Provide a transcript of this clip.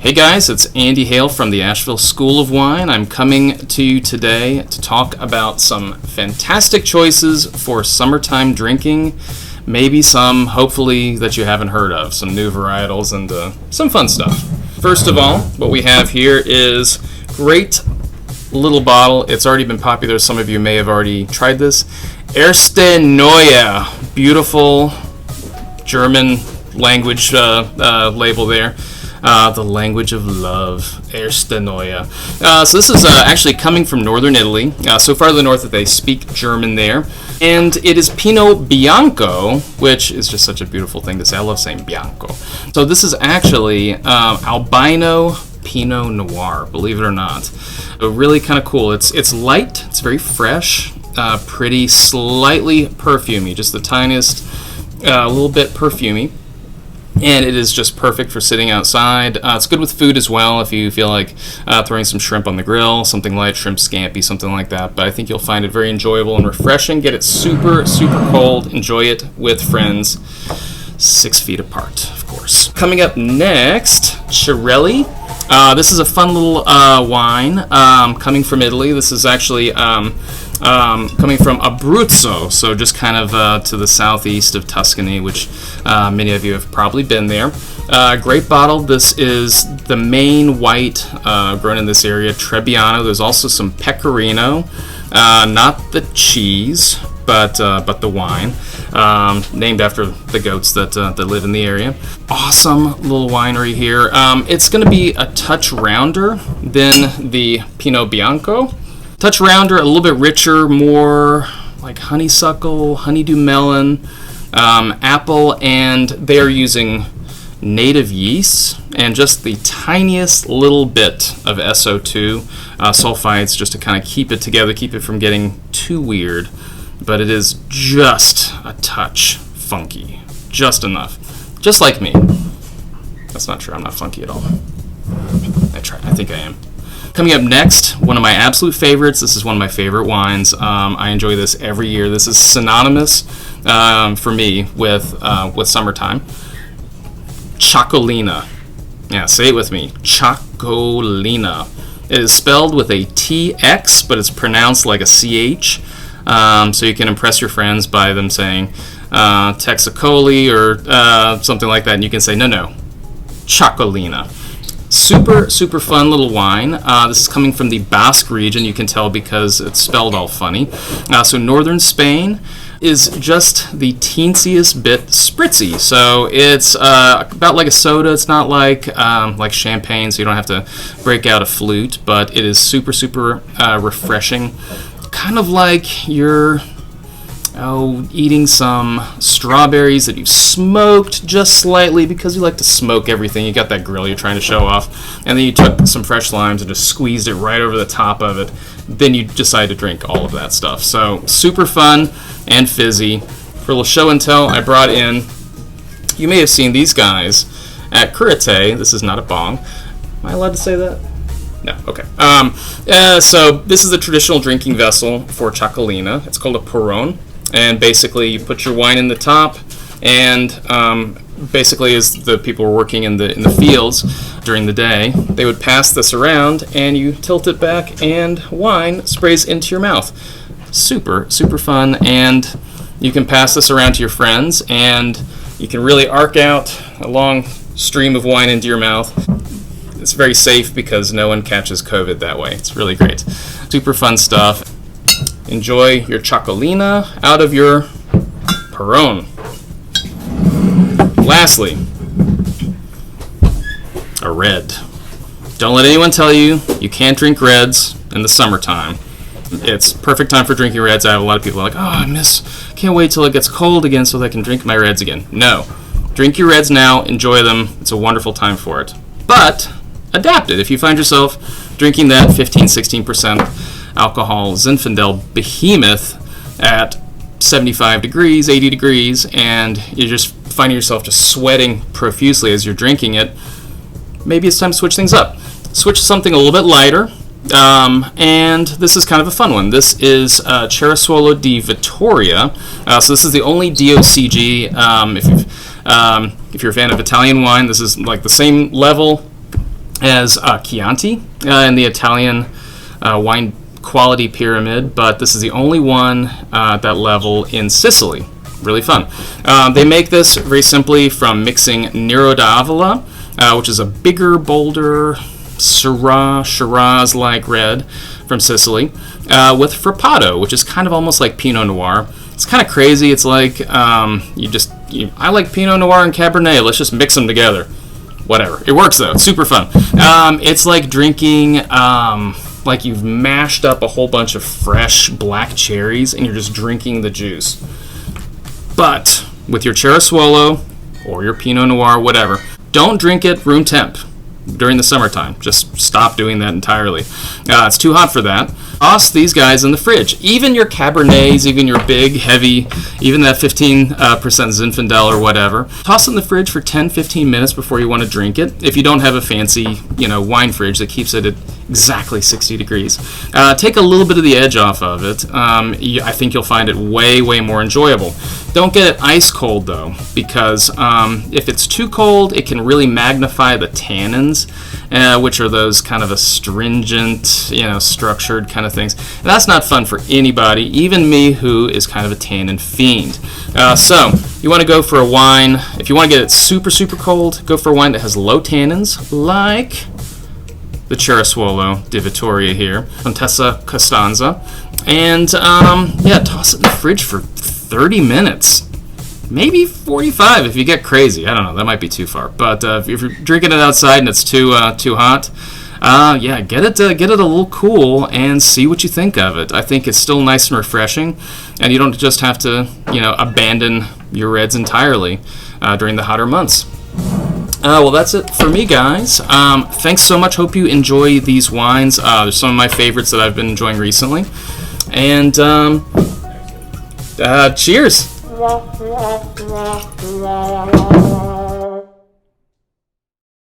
Hey guys, it's Andy Hale from the Asheville School of Wine. I'm coming to you today to talk about some fantastic choices for summertime drinking. Maybe some, hopefully, that you haven't heard of. Some new varietals and some fun stuff. First of all, what we have here is great little bottle. It's already been popular. Some of you may have already tried this. Erste Neue. Beautiful German language label there. The language of love, Erste Neue. So this is actually coming from northern Italy, so far to the north that they speak German there. And it is Pinot Bianco, which is just such a beautiful thing to say. I love saying Bianco. So this is actually albino Pinot Noir, believe it or not. Really kind of cool. It's light, it's very fresh, pretty, slightly perfumey, just the tiniest, little bit perfumey. And it is just perfect for sitting outside. It's good with food as well if you feel like throwing some shrimp on the grill, something light, shrimp scampi, something like that. But I think you'll find it very enjoyable and refreshing. Get it super, super cold. Enjoy it with friends 6 feet apart, of course. Coming up next, Cirelli. This is a fun little wine coming from Italy. This is actually coming from Abruzzo, so just kind of to the southeast of Tuscany, which many of you have probably been there. Great bottle. This is the main white grown in this area, Trebbiano. There's also some Pecorino, not the cheese, but the wine, named after the goats that live in the area. Awesome little winery here. It's going to be a touch rounder than the Pinot Bianco. Touch rounder, a little bit richer, more like honeysuckle, honeydew melon, apple, and they're using native yeast and just the tiniest little bit of SO2 sulfites just to kind of keep it together, keep it from getting too weird. But it is just a touch funky, just enough, just like me. That's not true. I'm not funky at all. I think I am. Coming up next, one of my absolute favorites. This is one of my favorite wines. I enjoy this every year. This is synonymous for me with summertime. Txakolina. Yeah, say it with me. Txakolina. It is spelled with a TX, but it's pronounced like a CH. So you can impress your friends by them saying Texacoli or something like that, and you can say, no, Txakolina. Super, super fun little wine. This is coming from the Basque region. You can tell because it's spelled all funny. So northern Spain is just the teensiest bit spritzy. So it's about like a soda. It's not like champagne, so you don't have to break out a flute, but it is super, super refreshing. Kind of like you're eating some strawberries that you've smoked just slightly because you like to smoke everything. You got that grill you're trying to show off, and then you took some fresh limes and just squeezed it right over the top of it. Then you decide to drink all of that stuff. So super fun and fizzy. For a little show and tell, I brought in, you may have seen these guys at Curate. This is not a bong. Am I allowed to say that? No, okay. So this is a traditional drinking vessel for Txakolina. It's called a Puron, and basically you put your wine in the top, and basically as the people were working in the fields during the day, they would pass this around, and you tilt it back, and wine sprays into your mouth. Super, super fun, and you can pass this around to your friends, and you can really arc out a long stream of wine into your mouth. It's very safe because no one catches COVID that way. It's really great. Super fun stuff. Enjoy your Txakolina out of your Puron. Lastly, a red. Don't let anyone tell you you can't drink reds in the summertime. It's perfect time for drinking reds. I have a lot of people like, can't wait till it gets cold again so that I can drink my reds again. No. Drink your reds now. Enjoy them. It's a wonderful time for it. But adapt it. If you find yourself drinking that 15-16% alcohol Zinfandel behemoth at 75 degrees, 80 degrees, and you're just finding yourself just sweating profusely as you're drinking it, maybe it's time to switch things up. Switch to something a little bit lighter, and this is kind of a fun one. This is Ceresole di Vittoria. So this is the only DOCG. If you're a fan of Italian wine, this is like the same level as Chianti in the Italian wine quality pyramid, but this is the only one at that level in Sicily. Really fun. They make this very simply from mixing Nero d'Avola, which is a bigger, bolder Shiraz-like red from Sicily, with Frappato, which is kind of almost like Pinot Noir. It's kind of crazy. It's like I like Pinot Noir and Cabernet. Let's just mix them together. Whatever. It works though. It's super fun. It's like drinking like you've mashed up a whole bunch of fresh black cherries and you're just drinking the juice. But with your Cerasuolo or your Pinot Noir, whatever, don't drink it room temp during the summertime. Just stop doing that entirely. It's too hot for that. Toss these guys in the fridge. Even your Cabernets, even your big, heavy, even that 15% Zinfandel or whatever, toss it in the fridge for 10-15 minutes before you want to drink it. If you don't have a fancy, wine fridge that keeps it at exactly 60 degrees, take a little bit of the edge off of it. I think you'll find it way, way more enjoyable. Don't get it ice cold though, because if it's too cold, it can really magnify the tannins, which are those kind of astringent, structured kind of things. And that's not fun for anybody, even me, who is kind of a tannin fiend. So you want to go for a wine. If you want to get it super, super cold, go for a wine that has low tannins, like the Cerasuolo di Vittoria here, Contessa Costanza, and toss it in the fridge for 30 minutes, maybe 45 if you get crazy. I don't know, that might be too far. But if you're drinking it outside and it's too hot, get it a little cool and see what you think of it. I think it's still nice and refreshing, and you don't just have to abandon your reds entirely during the hotter months. Well, that's it for me, guys. Thanks so much. Hope you enjoy these wines. They're some of my favorites that I've been enjoying recently. And cheers.